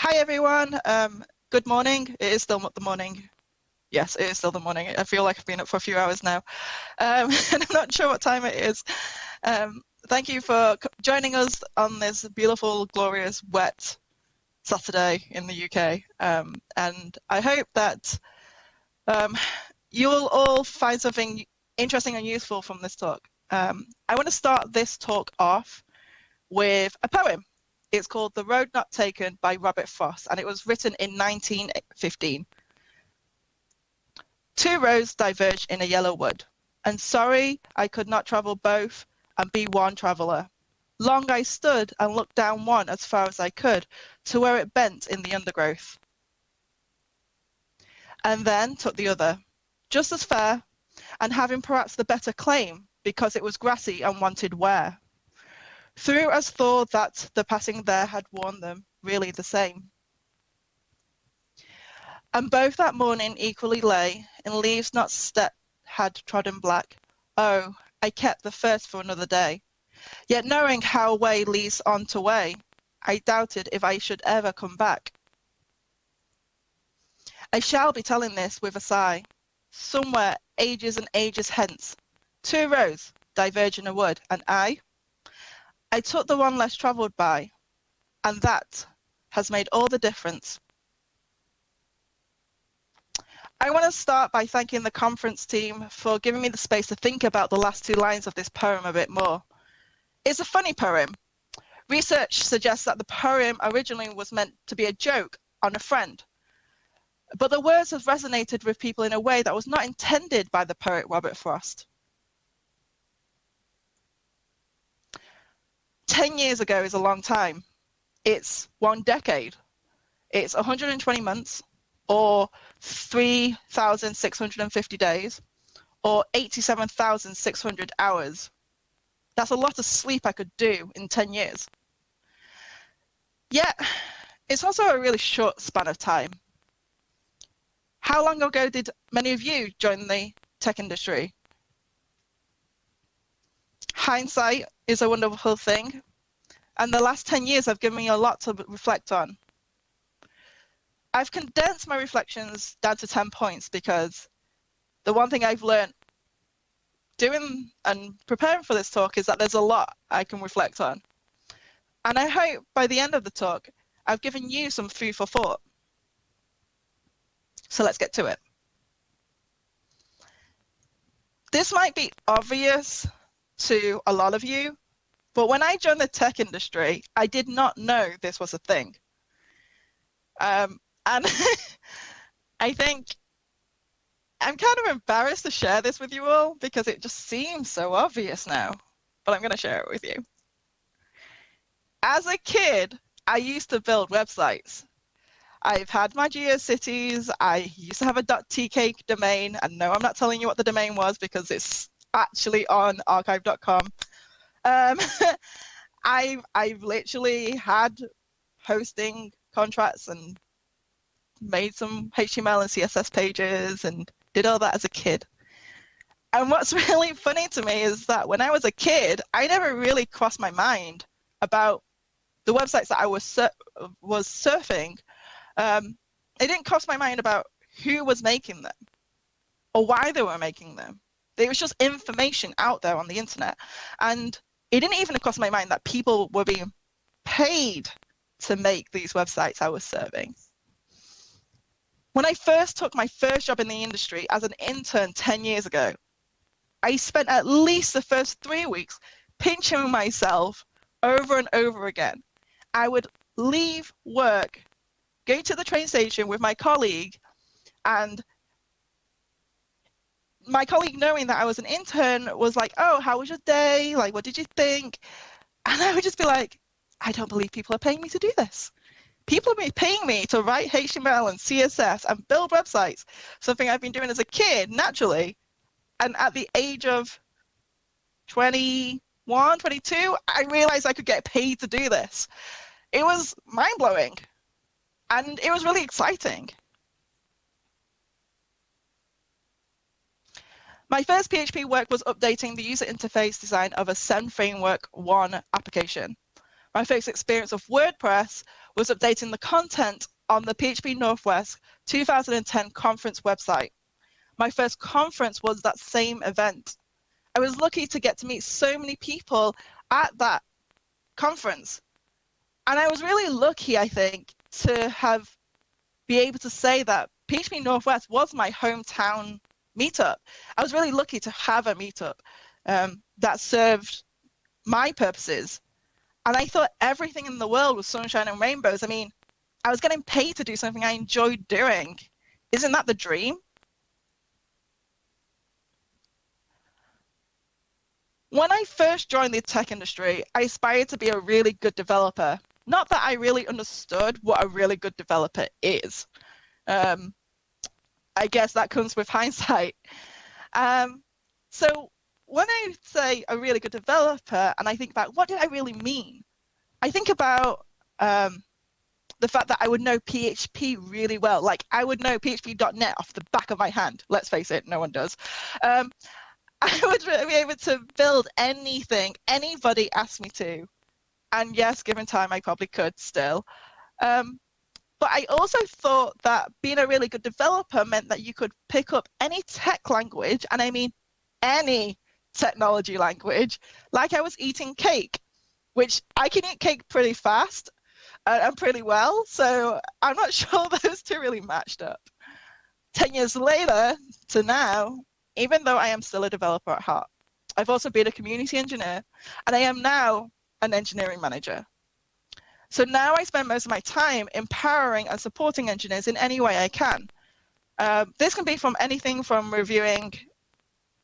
Hi everyone. Good morning. It is still the morning. Yes, it is still the morning. I feel like I've been up for a few hours now, and I'm not sure what time it is. Thank you for joining us on this beautiful, glorious, wet Saturday in the UK. And I hope that you'll all find something interesting and useful from this talk. I want to start this talk off with a poem. It's called The Road Not Taken by Robert Frost, and it was written in 1915. Two roads diverge in a yellow wood, and sorry I could not travel both and be one traveller. Long I stood and looked down one as far as I could to where it bent in the undergrowth, and then took the other, just as fair, and having perhaps the better claim because it was grassy and wanted wear. Through as thought that the passing there had worn them really the same. And both that morning equally lay in leaves not step had trodden black. Oh, I kept the first for another day. Yet knowing how way leads on to way, I doubted if I should ever come back. I shall be telling this with a sigh. Somewhere ages and ages hence, two roads diverge in a wood, and I took the one less travelled by, and that has made all the difference. I want to start by thanking the Comference team for giving me the space to think about the last two lines of this poem a bit more. It's a funny poem. Research suggests that the poem originally was meant to be a joke on a friend, but the words have resonated with people in a way that was not intended by the poet Robert Frost. 10 years ago is a long time. It's 1 decade. It's 120 months, or 3,650 days, or 87,600 hours. That's a lot of sleep I could do in 10 years. Yet, it's also a really short span of time. How long ago did many of you join the tech industry? Hindsight is a wonderful thing, and the last 10 years have given me a lot to reflect on. I've condensed my reflections down to 10 points because the one thing I've learned doing and preparing for this talk is that there's a lot I can reflect on. And I hope by the end of the talk, I've given you some food for thought. So let's get to it. This might be obvious to a lot of you, but when I joined the tech industry, I did not know this was a thing. And I think I'm kind of embarrassed to share this with you all because it just seems so obvious now, but I'm going to share it with you. As a kid, I used to build websites. I've had my GeoCities. I used to have a .tk domain, and no, I'm not telling you what the domain was because it's actually on archive.com. I've literally had hosting contracts and made some HTML and CSS pages and did all that as a kid. And what's really funny to me is that when I was a kid, I never really crossed my mind about the websites that I was surfing. It didn't cross my mind about who was making them or why they were making them. There was just information out there on the internet. And it didn't even cross my mind that people were being paid to make these websites I was serving. When I first took my first job in the industry as an intern 10 years ago, I spent at least the first 3 weeks pinching myself over and over again. I would leave work, go to the train station with my colleague, and my colleague, knowing that I was an intern, was like, oh, how was your day? Like, what did you think? And I would just be like, I don't believe people are paying me to do this. People are paying me to write HTML and CSS and build websites, something I've been doing as a kid, naturally. And at the age of 21, 22, I realized I could get paid to do this. It was mind-blowing, and it was really exciting. My first PHP work was updating the user interface design of a Send Framework 1 application. My first experience of WordPress was updating the content on the PHP Northwest 2010 conference website. My first conference was that same event. I was lucky to get to meet so many people at that conference. And I was really lucky, I think, to be able to say that PHP Northwest was my hometown meetup. I was really lucky to have a meetup that served my purposes. And I thought everything in the world was sunshine and rainbows. I mean, I was getting paid to do something I enjoyed doing. Isn't that the dream? When I first joined the tech industry, I aspired to be a really good developer. Not that I really understood what a really good developer is. I guess that comes with hindsight. So when I say a really good developer and I think about what did I really mean, I think about the fact that I would know PHP really well. Like I would know PHP.NET off the back of my hand. Let's face it, no one does. I would be able to build anything anybody asked me to. And yes, given time, I probably could still. But I also thought that being a really good developer meant that you could pick up any tech language, and I mean any technology language, like I was eating cake, which I can eat cake pretty fast and pretty well, so I'm not sure those two really matched up. 10 years later to now, even though I am still a developer at heart, I've also been a community engineer, and I am now an engineering manager. So now I spend most of my time empowering and supporting engineers in any way I can. This can be from anything from reviewing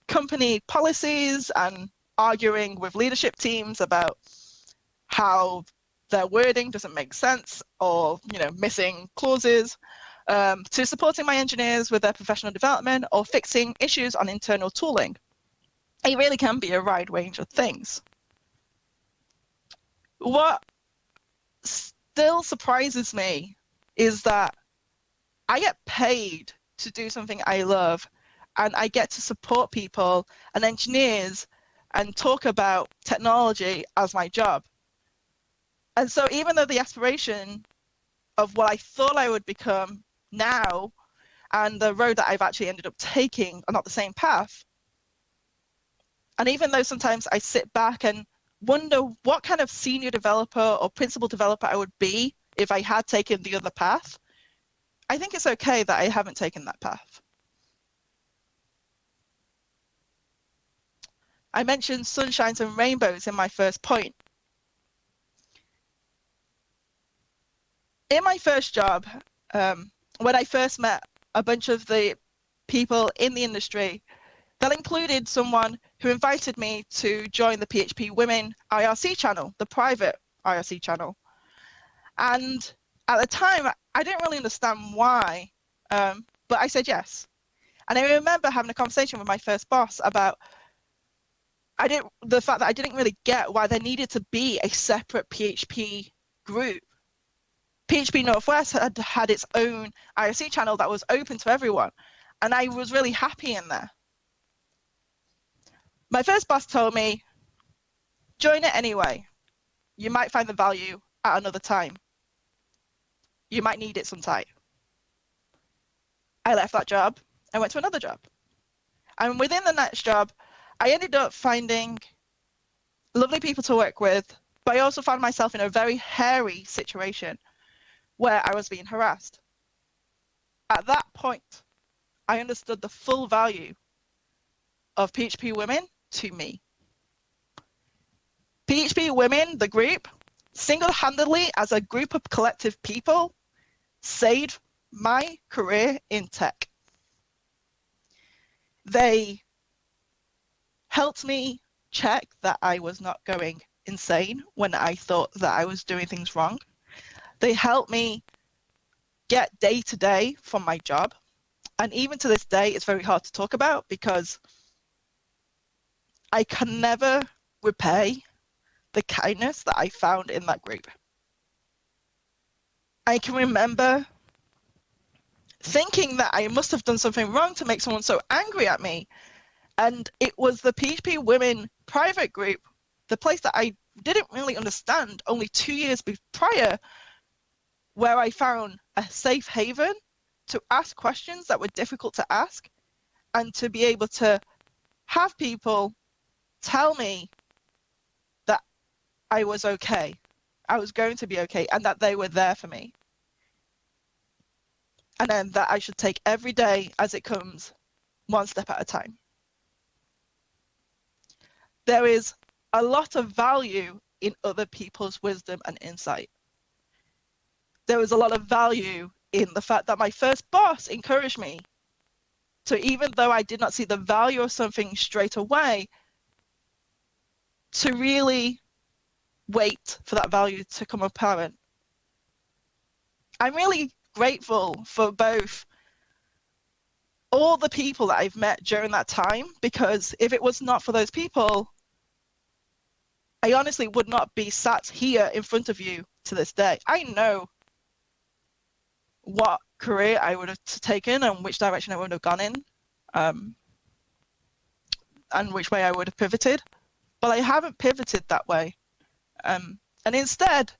company policies and arguing with leadership teams about how their wording doesn't make sense or missing clauses, to supporting my engineers with their professional development or fixing issues on internal tooling. It really can be a wide range of things. What still surprises me is that I get paid to do something I love, and I get to support people and engineers and talk about technology as my job. And so even though the aspiration of what I thought I would become now and the road that I've actually ended up taking are not the same path, and even though sometimes I sit back and wonder what kind of senior developer or principal developer I would be if I had taken the other path, I think it's okay that I haven't taken that path. I mentioned sunshines and rainbows in my first point. In my first job, when I first met a bunch of the people in the industry, that included someone who invited me to join the PHP Women IRC channel, the private IRC channel. And at the time, I didn't really understand why, but I said yes. And I remember having a conversation with my first boss about the fact that I didn't really get why there needed to be a separate PHP group. PHP Northwest had its own IRC channel that was open to everyone, and I was really happy in there. My first boss told me, join it anyway. You might find the value at another time. You might need it sometime. I left that job and went to another job. And within the next job, I ended up finding lovely people to work with, but I also found myself in a very hairy situation where I was being harassed. At that point, I understood the full value of PHP Women to me. PHP Women, the group, single-handedly as a group of collective people, saved my career in tech. They helped me check that I was not going insane when I thought that I was doing things wrong. They helped me get day to day from my job. And even to this day, it's very hard to talk about because I can never repay the kindness that I found in that group. I can remember thinking that I must have done something wrong to make someone so angry at me. And it was the PHP Women private group, the place that I didn't really understand only 2 years prior, where I found a safe haven to ask questions that were difficult to ask, and to be able to have people tell me that I was okay, I was going to be okay, and that they were there for me. And then that I should take every day as it comes, one step at a time. There is a lot of value in other people's wisdom and insight. There was a lot of value in the fact that my first boss encouraged me. So even though I did not see the value of something straight away, to really wait for that value to come apparent. I'm really grateful for both all the people that I've met during that time, because if it was not for those people, I honestly would not be sat here in front of you to this day. I know what career I would have taken and which direction I would have gone in, and which way I would have pivoted, but I haven't pivoted that way. And instead,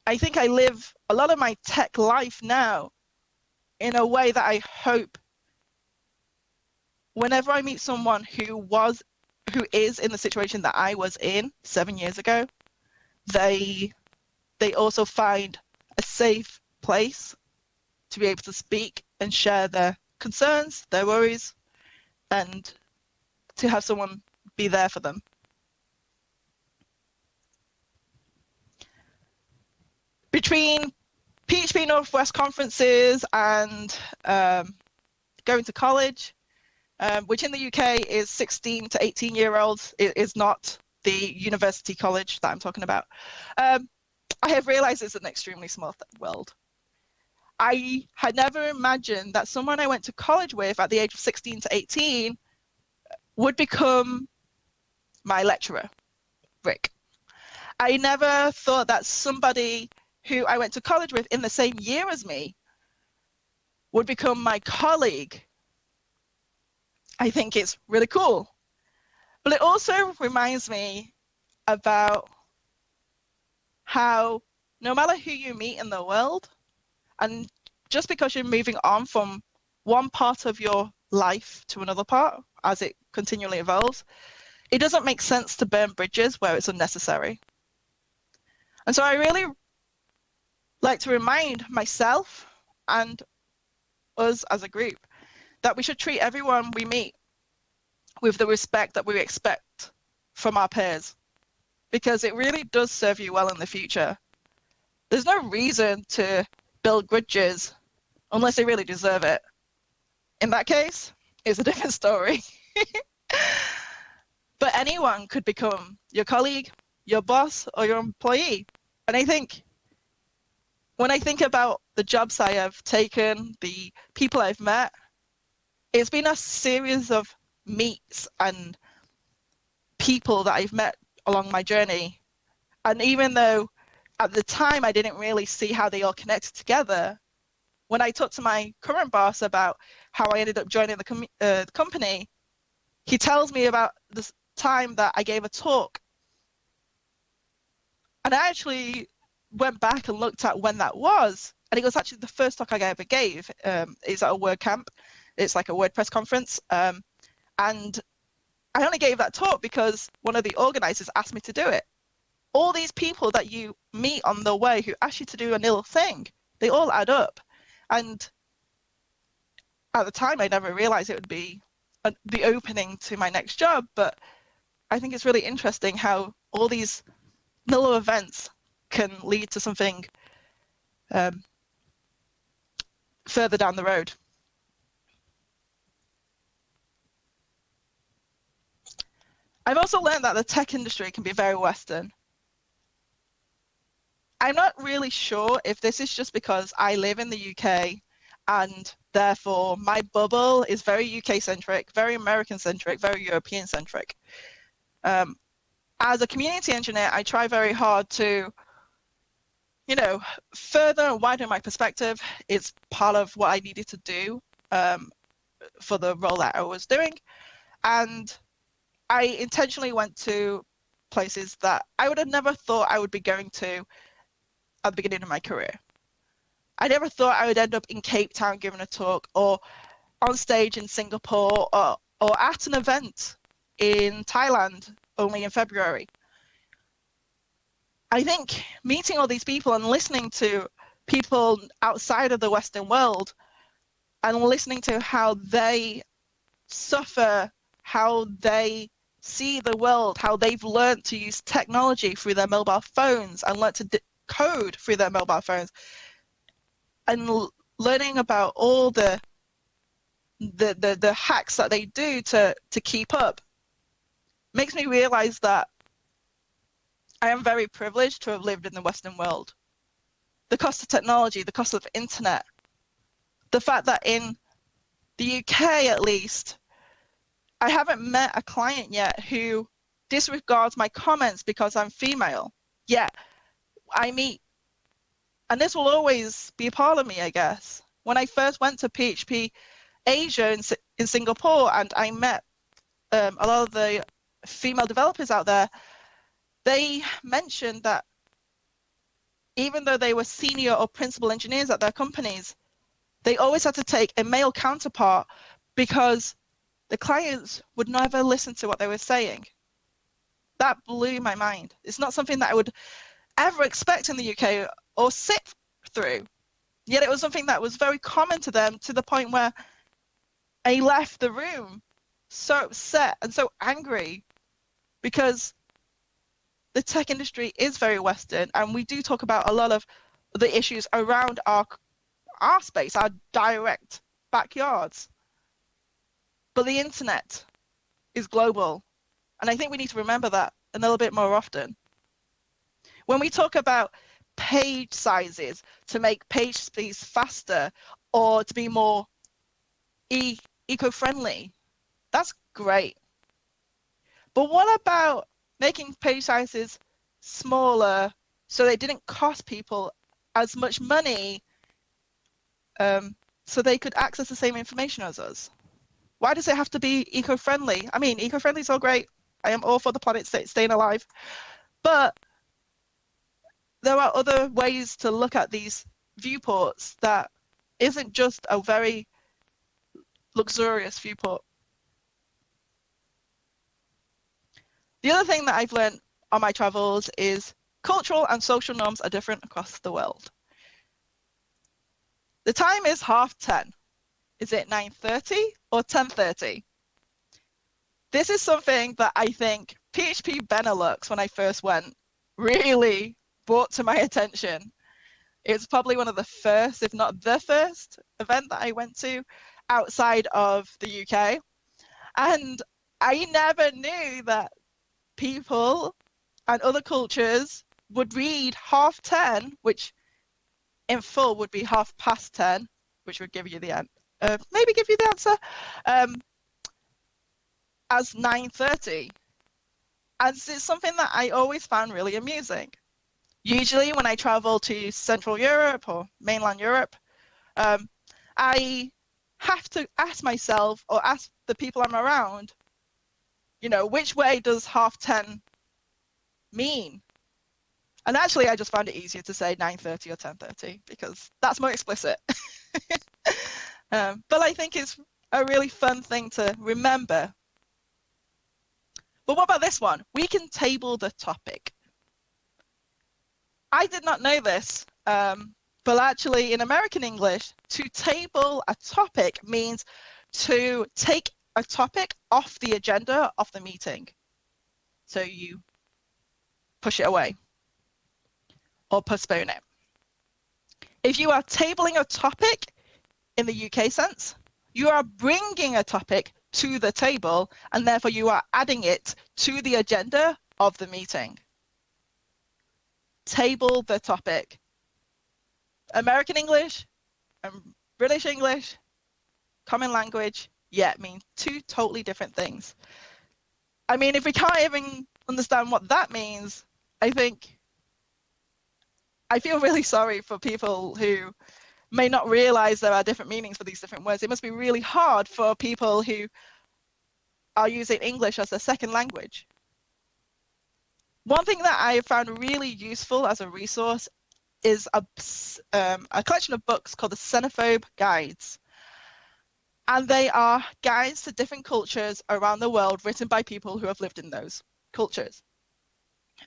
I think I live a lot of my tech life now in a way that I hope whenever I meet someone who is in the situation that I was in 7 years ago, they also find a safe place to be able to speak and share their concerns, their worries, and to have someone be there for them. Between PHP Northwest conferences and going to college, which in the UK is 16 to 18-year-olds, it is not the university college that I'm talking about. I have realized it's an extremely small world. I had never imagined that someone I went to college with at the age of 16 to 18 would become my lecturer, Rick. I never thought that somebody who I went to college with in the same year as me would become my colleague. I think it's really cool. But it also reminds me about how no matter who you meet in the world, and just because you're moving on from one part of your life to another part as it continually evolves, it doesn't make sense to burn bridges where it's unnecessary. And so I really like to remind myself and us as a group that we should treat everyone we meet with the respect that we expect from our peers, because it really does serve you well in the future. There's no reason to build grudges unless they really deserve it. In that case, it's a different story. But anyone could become your colleague, your boss, or your employee. And I think when I think about the jobs I have taken, the people I've met, it's been a series of meets and people that I've met along my journey. And even though at the time I didn't really see how they all connected together, when I talked to my current boss about how I ended up joining the company, he tells me about this time that I gave a talk. And I actually went back and looked at when that was. And it was actually the first talk I ever gave. It's at a WordCamp. It's like a WordPress conference. And I only gave that talk because one of the organizers asked me to do it. All these people that you meet on the way who ask you to do a little thing, they all add up. And at the time, I never realized it would be the opening to my next job. But I think it's really interesting how all these little events can lead to something further down the road. I've also learned that the tech industry can be very Western. I'm not really sure if this is just because I live in the UK and therefore my bubble is very UK-centric, very American-centric, very European-centric. As a community engineer, I try very hard to, further and widen my perspective. It's part of what I needed to do for the role that I was doing. And I intentionally went to places that I would have never thought I would be going to at the beginning of my career. I never thought I would end up in Cape Town giving a talk, or on stage in Singapore, or at an event in Thailand only in February. I think meeting all these people and listening to people outside of the Western world and listening to how they suffer, how they see the world, how they've learned to use technology through their mobile phones and learned to code through their mobile phones, and learning about all the hacks that they do to keep up, makes me realize that I am very privileged to have lived in the Western world. The cost of technology, the cost of the internet, the fact that in the UK at least, I haven't met a client yet who disregards my comments because I'm female. Yet I meet, and this will always be a part of me, I guess. When I first went to PHP Asia in Singapore, and I met a lot of the female developers out there, they mentioned that even though they were senior or principal engineers at their companies, they always had to take a male counterpart because the clients would never listen to what they were saying. That blew my mind. It's not something that I would ever expect in the UK or sit through. Yet it was something that was very common to them, to the point where I left the room so upset and so angry, because the tech industry is very Western, and we do talk about a lot of the issues around our space, our direct backyards. But the internet is global, and I think we need to remember that a little bit more often. When we talk about page sizes to make page speeds faster or to be more eco-friendly, that's great. But what about making page sizes smaller so they didn't cost people as much money, so they could access the same information as us? Why does it have to be eco-friendly? I mean, eco-friendly is all great. I am all for the planet staying alive. But there are other ways to look at these viewports that isn't just a very luxurious viewport. The other thing that I've learned on my travels is cultural and social norms are different across the world. The time is 10:30. Is it 9:30 or 10:30? This is something that I think PHP Benelux, when I first went, really brought to my attention. It's probably one of the first, if not the first, event that I went to outside of the UK. And I never knew that people and other cultures would read 10:30, which in full would be 10:30, which would give you the maybe give you the answer, as 9:30. And it's something that I always found really amusing. Usually when I travel to Central Europe or mainland Europe, I have to ask myself, or ask the people I'm around, which way does 10:30 mean? And actually, I just found it easier to say 9:30 or 10:30 because that's more explicit. But I think it's a really fun thing to remember. But what about this one? We can table the topic. I did not know this, but actually in American English, to table a topic means to take a topic off the agenda of the meeting. So you push it away or postpone it. If you are tabling a topic in the UK sense, you are bringing a topic to the table, and therefore you are adding it to the agenda of the meeting. Table the topic. American English and British English, common language, mean two totally different things. I mean, if we can't even understand what that means, I feel really sorry for people who may not realize there are different meanings for these different words. It must be really hard for people who are using English as their second language. One thing that I found really useful as a resource is a collection of books called the Xenophobe Guides. And they are guides to different cultures around the world written by people who have lived in those cultures.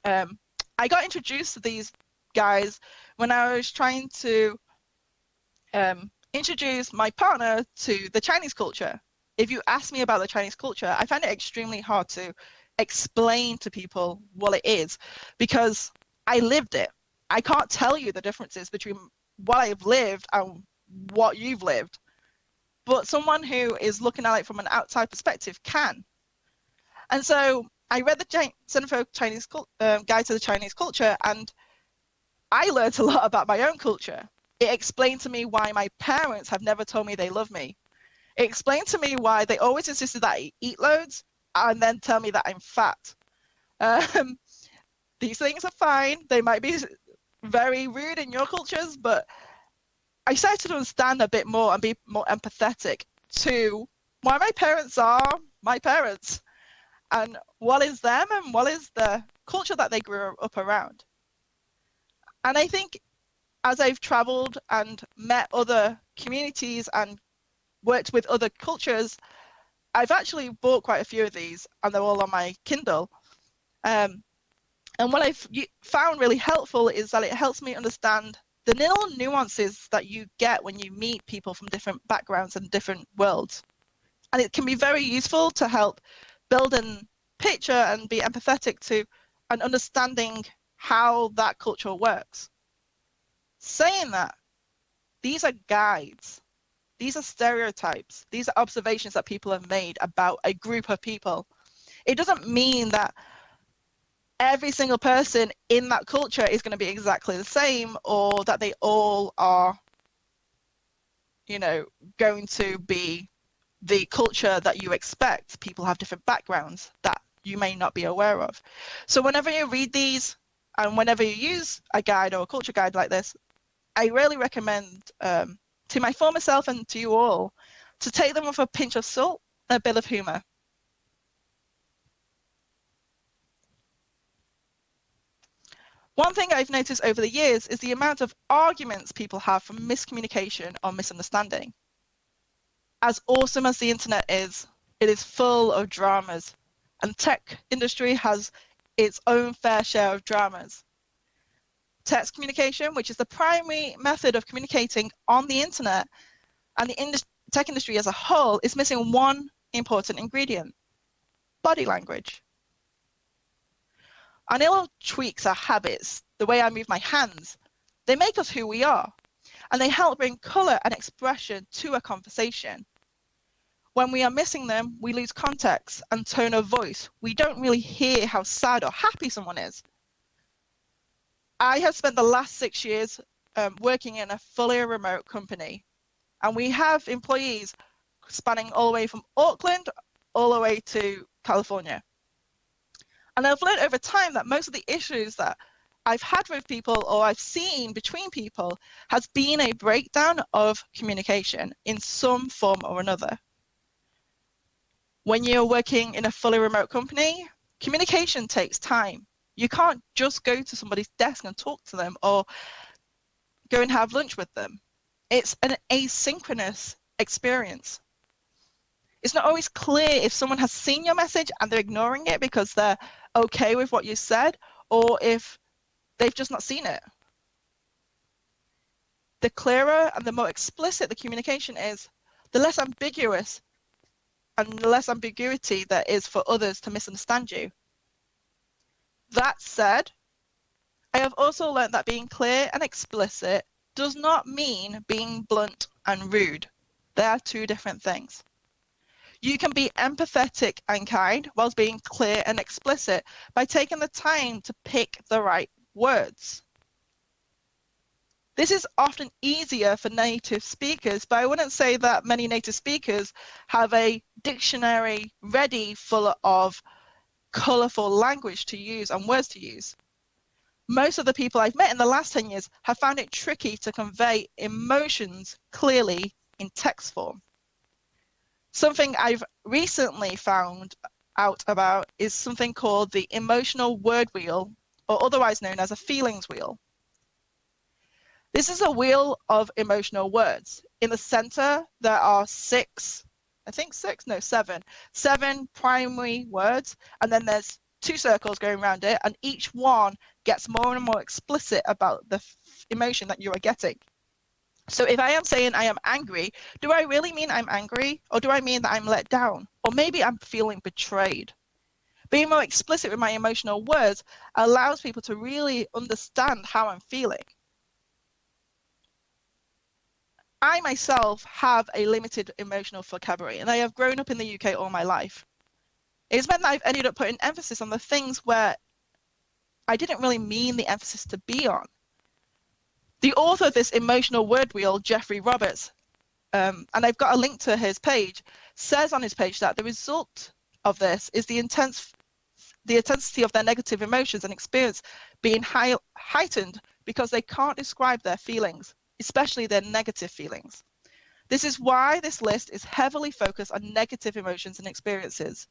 I got introduced to these guys when I was trying to introduce my partner to the Chinese culture. If you ask me about the Chinese culture, I find it extremely hard to explain to people what it is because I lived it. I can't tell you the differences between what I've lived and what you've lived, but someone who is looking at it from an outside perspective can. And so I read the Xenophobe Chinese Guide to the Chinese Culture, and I learned a lot about my own culture. It explained to me why my parents have never told me they love me. It explained to me why they always insisted that I eat loads and then tell me that I'm fat. These things are fine. They might be very rude in your cultures, but I started to understand a bit more and be more empathetic to why my parents are my parents and what is them and what is the culture that they grew up around. And I think as I've traveled and met other communities and worked with other cultures, I've actually bought quite a few of these and they're all on my Kindle. And what I've found really helpful is that it helps me understand the little nuances that you get when you meet people from different backgrounds and different worlds. And it can be very useful to help build a picture and be empathetic to and understanding how that culture works. Saying that, these are guides. These are stereotypes. These are observations that people have made about a group of people. It doesn't mean that every single person in that culture is going to be exactly the same or that they all are, going to be the culture that you expect. People have different backgrounds that you may not be aware of. So whenever you read these and whenever you use a guide or a culture guide like this, I really recommend to my former self and to you all to take them with a pinch of salt and a bit of humor. One thing I've noticed over the years is the amount of arguments people have from miscommunication or misunderstanding. As awesome as the internet is, it is full of dramas, and tech industry has its own fair share of dramas. Text communication, which is the primary method of communicating on the internet, and the tech industry as a whole is missing one important ingredient: body language. Our little tweaks, our habits, the way I move my hands, they make us who we are, and they help bring color and expression to a conversation. When we are missing them, we lose context and tone of voice. We don't really hear how sad or happy someone is. I have spent the last 6 years working in a fully remote company, and we have employees spanning all the way from Auckland all the way to California. And I've learned over time that most of the issues that I've had with people or I've seen between people has been a breakdown of communication in some form or another. When you're working in a fully remote company, communication takes time. You can't just go to somebody's desk and talk to them or go and have lunch with them. It's an asynchronous experience. It's not always clear if someone has seen your message and they're ignoring it because they're okay with what you said, or if they've just not seen it. The clearer and the more explicit the communication is, the less ambiguous and the less ambiguity there is for others to misunderstand you. That said, I have also learned that being clear and explicit does not mean being blunt and rude. They are two different things. You can be empathetic and kind whilst being clear and explicit by taking the time to pick the right words. This is often easier for native speakers, but I wouldn't say that many native speakers have a dictionary ready full of colourful language to use and words to use. Most of the people I've met in the last 10 years have found it tricky to convey emotions clearly in text form. Something I've recently found out about is something called the emotional word wheel, or otherwise known as a feelings wheel. This is a wheel of emotional words. In the center, there are seven primary words, and then there's two circles going around it, and each one gets more and more explicit about the emotion that you are getting. So if I am saying I am angry, do I really mean I'm angry, or do I mean that I'm let down? Or maybe I'm feeling betrayed. Being more explicit with my emotional words allows people to really understand how I'm feeling. I myself have a limited emotional vocabulary, and I have grown up in the UK all my life. It's meant that I've ended up putting emphasis on the things where I didn't really mean the emphasis to be on. The author of this emotional word wheel, Jeffrey Roberts, and I've got a link to his page, says on his page that the result of this is the intensity of their negative emotions and experience being heightened because they can't describe their feelings, especially their negative feelings. This is why this list is heavily focused on negative emotions and experiences.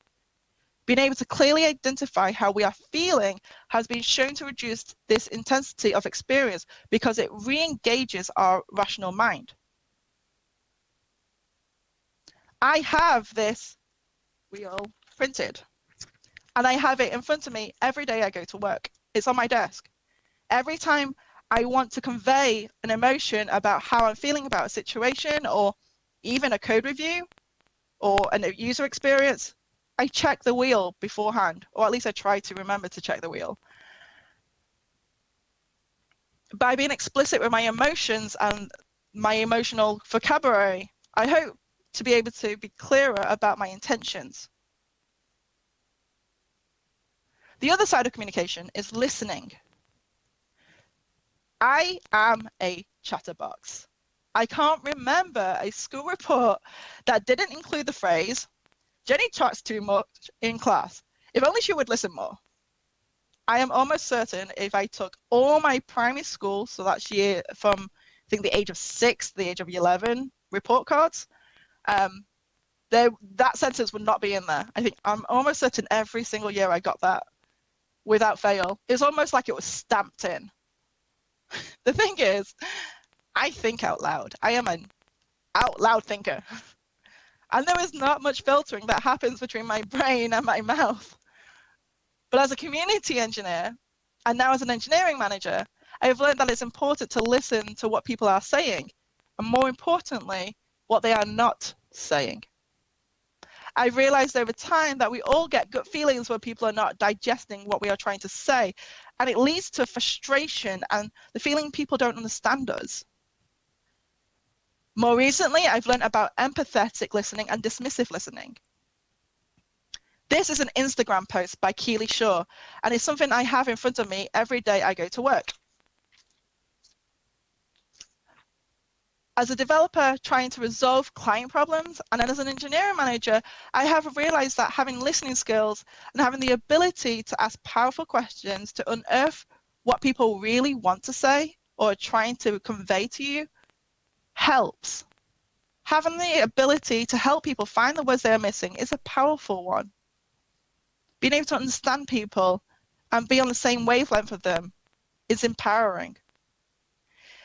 Being able to clearly identify how we are feeling has been shown to reduce this intensity of experience because it re-engages our rational mind. I have this wheel printed, and I have it in front of me every day I go to work. It's on my desk. Every time I want to convey an emotion about how I'm feeling about a situation, or even a code review or a user experience, I check the wheel beforehand, or at least I try to remember to check the wheel. By being explicit with my emotions and my emotional vocabulary, I hope to be able to be clearer about my intentions. The other side of communication is listening. I am a chatterbox. I can't remember a school report that didn't include the phrase, "Jenny chats too much in class. If only she would listen more." I am almost certain if I took all my primary school, so that's year from I think the age of 6 to the age of 11 report cards, that sentence would not be in there. I think I'm almost certain every single year I got that without fail. It's almost like it was stamped in. The thing is, I think out loud. I am an out loud thinker. And there is not much filtering that happens between my brain and my mouth. But as a community engineer, and now as an engineering manager, I have learned that it's important to listen to what people are saying, and more importantly, what they are not saying. I've realized over time that we all get gut feelings when people are not digesting what we are trying to say, and it leads to frustration and the feeling people don't understand us. More recently, I've learned about empathetic listening and dismissive listening. This is an Instagram post by Keely Shaw, and it's something I have in front of me every day I go to work. As a developer trying to resolve client problems, and then as an engineering manager, I have realized that having listening skills and having the ability to ask powerful questions to unearth what people really want to say or are trying to convey to you helps. Having the ability to help people find the words they are missing is a powerful one. Being able to understand people and be on the same wavelength with them is empowering.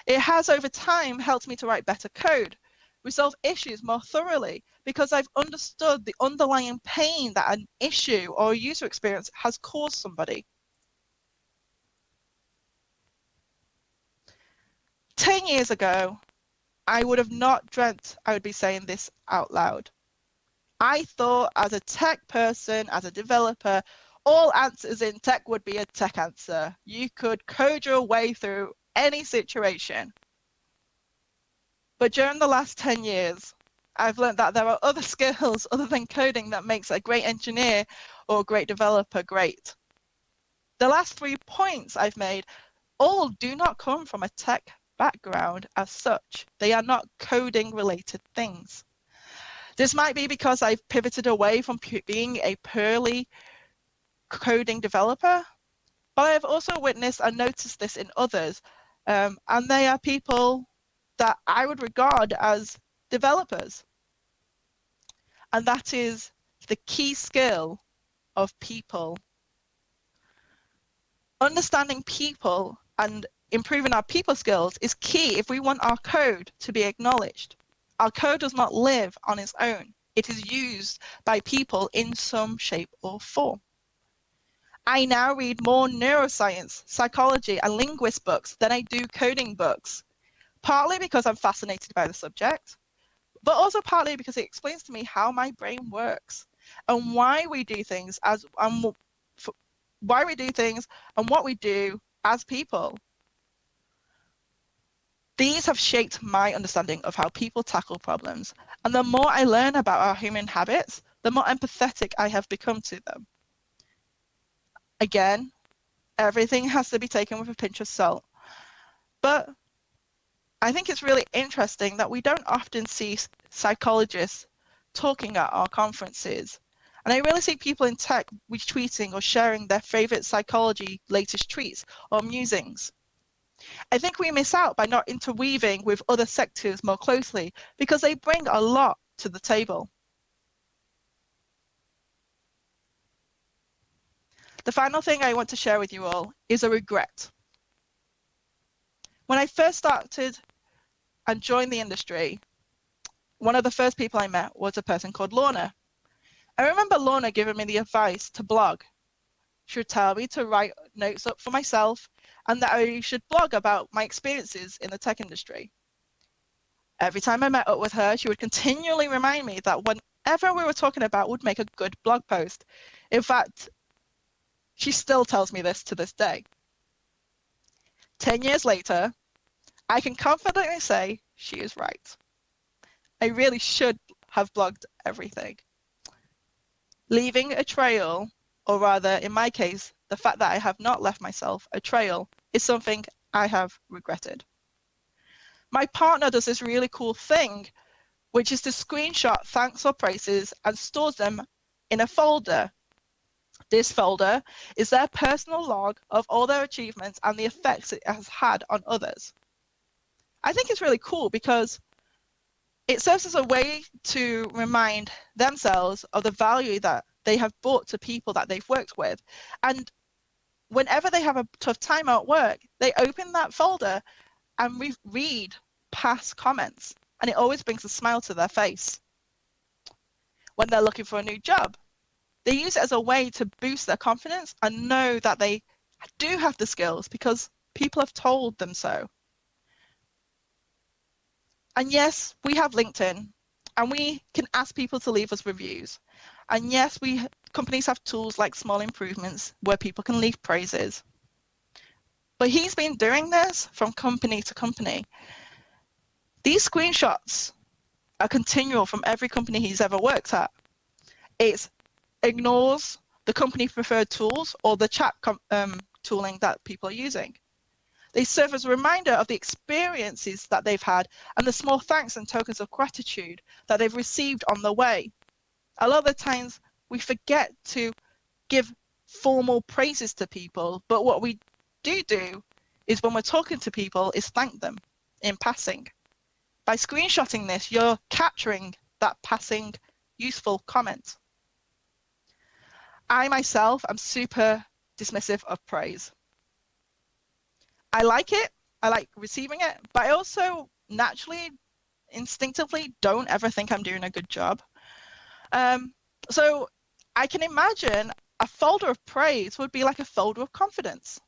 It has over time helped me to write better code, resolve issues more thoroughly, because I've understood the underlying pain that an issue or a user experience has caused somebody. 10 years ago, I would have not dreamt I would be saying this out loud. I thought as a tech person, as a developer, all answers in tech would be a tech answer. You could code your way through any situation. But during the last 10 years, I've learned that there are other skills other than coding that makes a great engineer or a great developer great. The last 3 points I've made all do not come from a tech background as such. They are not coding related things. This might be because I've pivoted away from being a purely coding developer, but I've also witnessed and noticed this in others, and they are people that I would regard as developers. And that is the key skill of people. Understanding people and improving our people skills is key if we want our code to be acknowledged. Our code does not live on its own. It is used by people in some shape or form. I now read more neuroscience, psychology, and linguist books than I do coding books, partly because I'm fascinated by the subject, but also partly because it explains to me how my brain works and why we do things and what we do as people. These have shaped my understanding of how people tackle problems, and the more I learn about our human habits, the more empathetic I have become to them. Again, everything has to be taken with a pinch of salt, but I think it's really interesting that we don't often see psychologists talking at our conferences. And I really see people in tech retweeting or sharing their favorite psychology latest tweets or musings. I think we miss out by not interweaving with other sectors more closely because they bring a lot to the table. The final thing I want to share with you all is a regret. When I first started and joined the industry, one of the first people I met was a person called Lorna. I remember Lorna giving me the advice to blog. She would tell me to write notes up for myself and that I should blog about my experiences in the tech industry. Every time I met up with her, she would continually remind me that whatever we were talking about would make a good blog post. In fact, she still tells me this to this day. 10 years later, I can confidently say she is right. I really should have blogged everything. Leaving a trail, or rather, in my case, the fact that I have not left myself a trail, is something I have regretted. My partner does this really cool thing, which is to screenshot thanks or praises and stores them in a folder. This folder is their personal log of all their achievements and the effects it has had on others. I think it's really cool because it serves as a way to remind themselves of the value that they have brought to people that they've worked with. And whenever they have a tough time at work, they open that folder and read past comments, and it always brings a smile to their face. When they're looking for a new job, they use it as a way to boost their confidence and know that they do have the skills because people have told them so. And yes, we have LinkedIn, and we can ask people to leave us reviews. And yes, companies have tools like Small Improvements where people can leave praises. But he's been doing this from company to company. These screenshots are continual from every company he's ever worked at. It ignores the company preferred tools or the chat tooling that people are using. They serve as a reminder of the experiences that they've had and the small thanks and tokens of gratitude that they've received on the way. A lot of the times we forget to give formal praises to people, but what we do is when we're talking to people is thank them in passing. By screenshotting this, you're capturing that passing useful comment. I myself am super dismissive of praise. I like it, I like receiving it, but I also naturally, instinctively don't ever think I'm doing a good job. So I can imagine a folder of praise would be like a folder of confidence.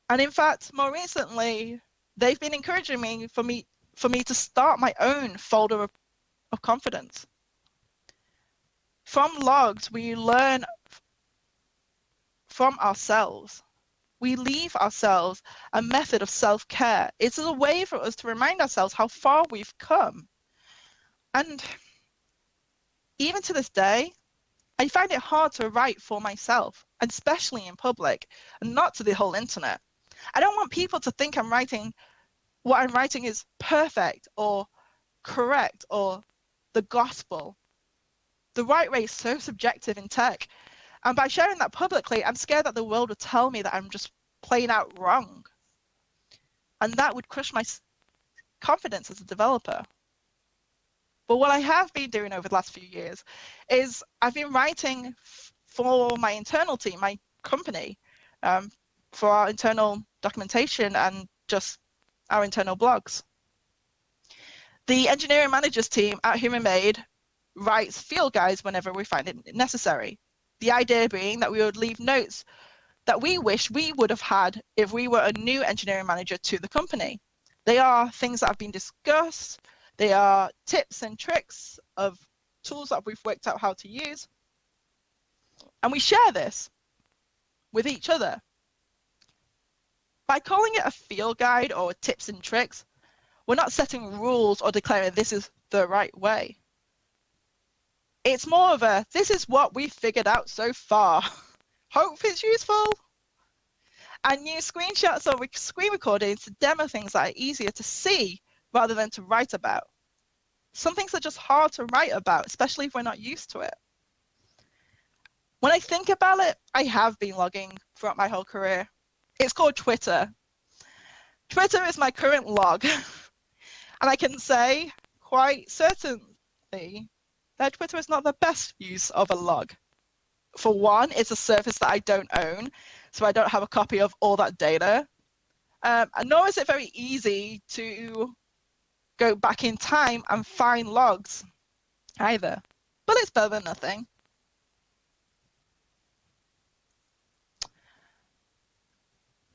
And in fact, more recently, they've been encouraging me for me to start my own folder of confidence. From logs, we learn from ourselves. We leave ourselves a method of self-care. It's a way for us to remind ourselves how far we've come. And even to this day, I find it hard to write for myself, and especially in public, and not to the whole internet. I don't want people to think what I'm writing is perfect or correct or the gospel. The right way is so subjective in tech. And by sharing that publicly, I'm scared that the world would tell me that I'm just plain out wrong. And that would crush my confidence as a developer. But what I have been doing over the last few years is I've been writing for my internal team, my company, for our internal documentation and just our internal blogs. The engineering managers team at Human Made writes field guides whenever we find it necessary. The idea being that we would leave notes that we wish we would have had if we were a new engineering manager to the company. They are things that have been discussed. They are tips and tricks of tools that we've worked out how to use. And we share this with each other. By calling it a field guide or tips and tricks, we're not setting rules or declaring this is the right way. It's more of a, this is what we've figured out so far. Hope it's useful. And use screenshots or screen recordings to demo things that are easier to see rather than to write about. Some things are just hard to write about, especially if we're not used to it. When I think about it, I have been logging throughout my whole career. It's called Twitter. Twitter is my current log. And I can say quite certainly that Twitter is not the best use of a log. For one, it's a service that I don't own, so I don't have a copy of all that data. Nor is it very easy to go back in time and find logs either. But it's better than nothing.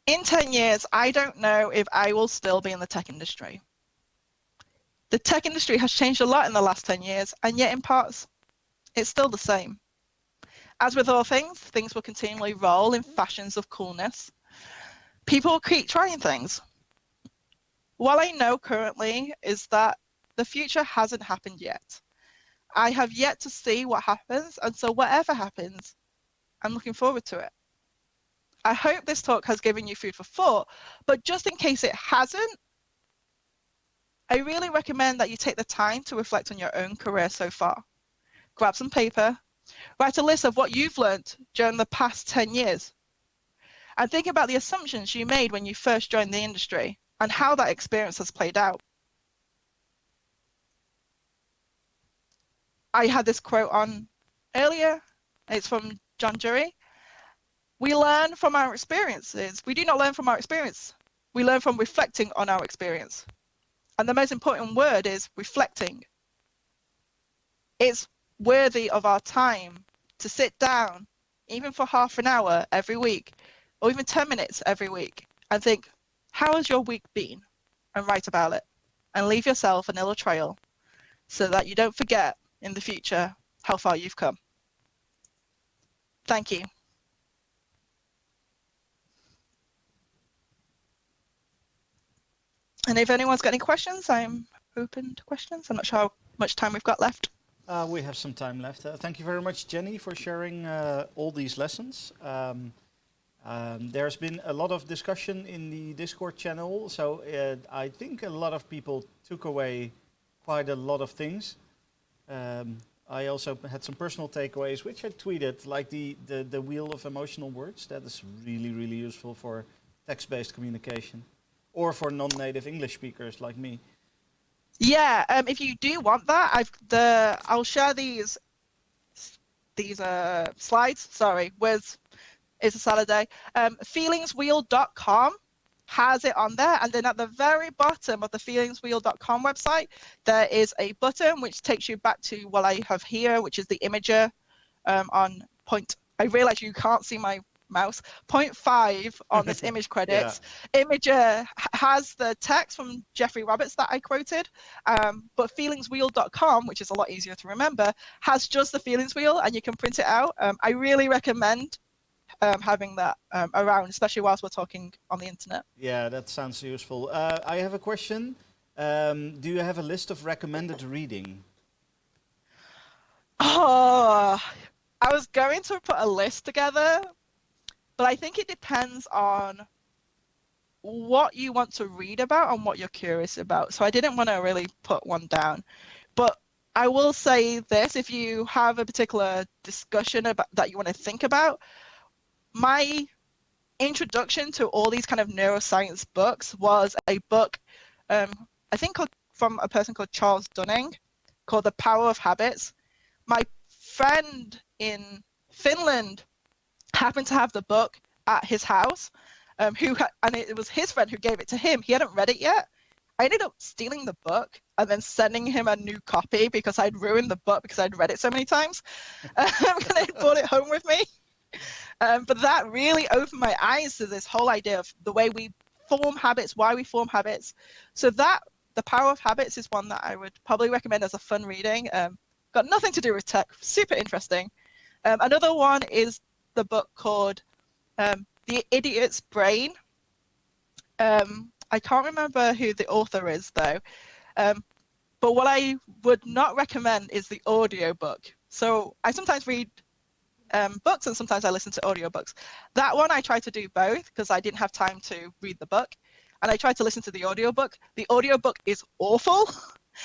In 10 years, I don't know if I will still be in the tech industry. The tech industry has changed a lot in the last 10 years, and yet in parts, it's still the same. As with all things will continually roll in fashions of coolness. People will keep trying things. What I know currently is that the future hasn't happened yet. I have yet to see what happens, and so whatever happens, I'm looking forward to it. I hope this talk has given you food for thought, but just in case it hasn't, I really recommend that you take the time to reflect on your own career so far. Grab some paper, write a list of what you've learned during the past 10 years, and think about the assumptions you made when you first joined the industry and how that experience has played out. I had this quote on earlier. It's from John Jury. We learn from our experiences. We do not learn from our experience. We learn from reflecting on our experience. And the most important word is reflecting. It's worthy of our time to sit down, even for half an hour every week, or even 10 minutes every week, and think, how has your week been? And write about it. And leave yourself an little trail so that you don't forget in the future how far you've come. Thank you. And if anyone's got any questions, I'm open to questions. I'm not sure how much time we've got left. We have some time left. Thank you very much, Jenny, for sharing all these lessons. There's been a lot of discussion in the Discord channel, so I think a lot of people took away quite a lot of things. I also had some personal takeaways, which I tweeted, like the wheel of emotional words. That is really, really useful for text-based communication, or for non-native English speakers like me. Yeah, if you do want that, I'll share these slides. Sorry, it's a Saturday. Feelingswheel.com has it on there, and then at the very bottom of the feelingswheel.com website, there is a button which takes you back to what I have here, which is the imager on point. I realize you can't see my mouse. 0.5 on this image credits. Yeah. Imager has the text from Jeffrey Roberts that I quoted, but feelingswheel.com, which is a lot easier to remember, has just the feelings wheel, and you can print it out. I really recommend having that around, especially whilst we're talking on the internet. Yeah, that sounds useful. I have a question. Do you have a list of recommended reading? Oh, I was going to put a list together, but I think it depends on what you want to read about and what you're curious about. So I didn't want to really put one down. But I will say this, if you have a particular discussion about that you want to think about, my introduction to all these kind of neuroscience books was a book, I think from a person called Charles Dunning, called The Power of Habits. My friend in Finland happened to have the book at his house, and it was his friend who gave it to him. He hadn't read it yet. I ended up stealing the book and then sending him a new copy because I'd ruined the book because I'd read it so many times. And I brought it home with me. But that really opened my eyes to this whole idea of the way we form habits, why we form habits. So The Power of Habits is one that I would probably recommend as a fun reading. Got nothing to do with tech, super interesting. Another one is the book called The Idiot's Brain. I can't remember who the author is though. But what I would not recommend is the audiobook. So I sometimes read books and sometimes I listen to audiobooks. That one I tried to do both because I didn't have time to read the book. And I tried to listen to the audiobook. The audiobook is awful.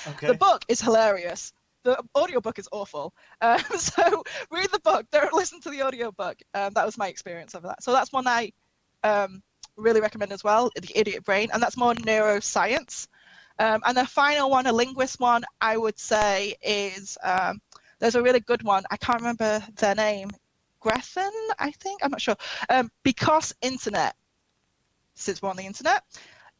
Okay. The book is hilarious. The audiobook is awful. So read the book, don't listen to the audiobook. That was my experience of that. So that's one I really recommend as well, The Idiot Brain, and that's more neuroscience. And the final one, a linguist one, I would say is, there's a really good one. I can't remember their name. Griffin, I think, I'm not sure. Because Internet, since we're on the internet,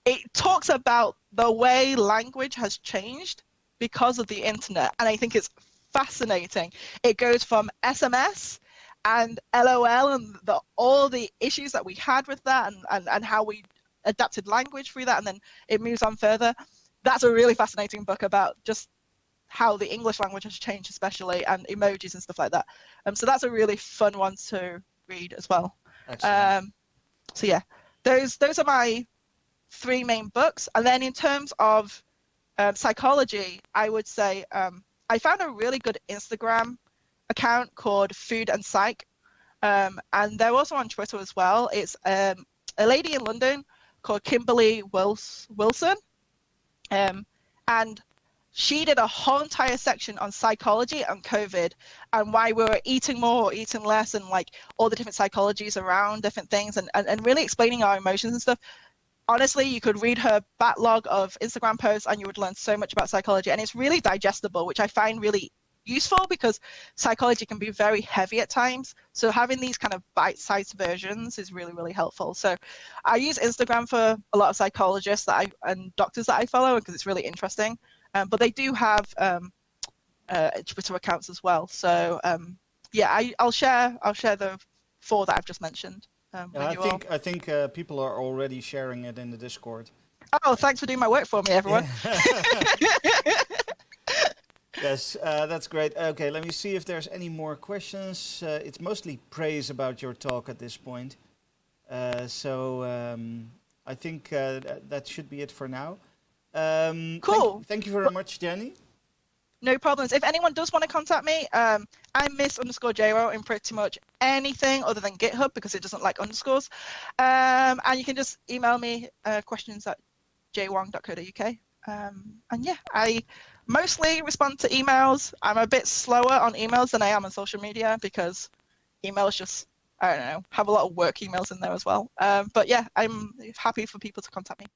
it talks about the way language has changed because of the internet. And I think it's fascinating. It goes from SMS and LOL and all the issues that we had with that and how we adapted language through that, and then it moves on further. That's a really fascinating book about just how the English language has changed, especially, and emojis and stuff like that. So that's a really fun one to read as well. Excellent. So yeah, those are my three main books. And then in terms of psychology, I would say I found a really good Instagram account called Food and Psych, and they're also on Twitter as well. It's a lady in London called Kimberly Wilson, and she did a whole entire section on psychology and COVID and why we were eating more or eating less, and like all the different psychologies around different things, and really explaining our emotions and stuff. Honestly, you could read her backlog of Instagram posts and you would learn so much about psychology, and it's really digestible, which I find really useful because psychology can be very heavy at times. So having these kind of bite-sized versions is really, really helpful. So I use Instagram for a lot of psychologists and doctors that I follow because it's really interesting. But they do have Twitter accounts as well. So yeah, I'll share the 4 that I've just mentioned. I think people are already sharing it in the Discord. Oh, thanks for doing my work for me, everyone. Yeah. Yes, that's great. Okay, let me see if there's any more questions. It's mostly praise about your talk at this point. So I think that should be it for now. Cool. Thank you very much, Jenny. No problems. If anyone does want to contact me, I'm Miss_Jro in pretty much anything other than GitHub because it doesn't like underscores. And you can just email me questions at jwong.co.uk. And yeah, I mostly respond to emails. I'm a bit slower on emails than I am on social media because emails just, I don't know, have a lot of work emails in there as well. But yeah, I'm happy for people to contact me.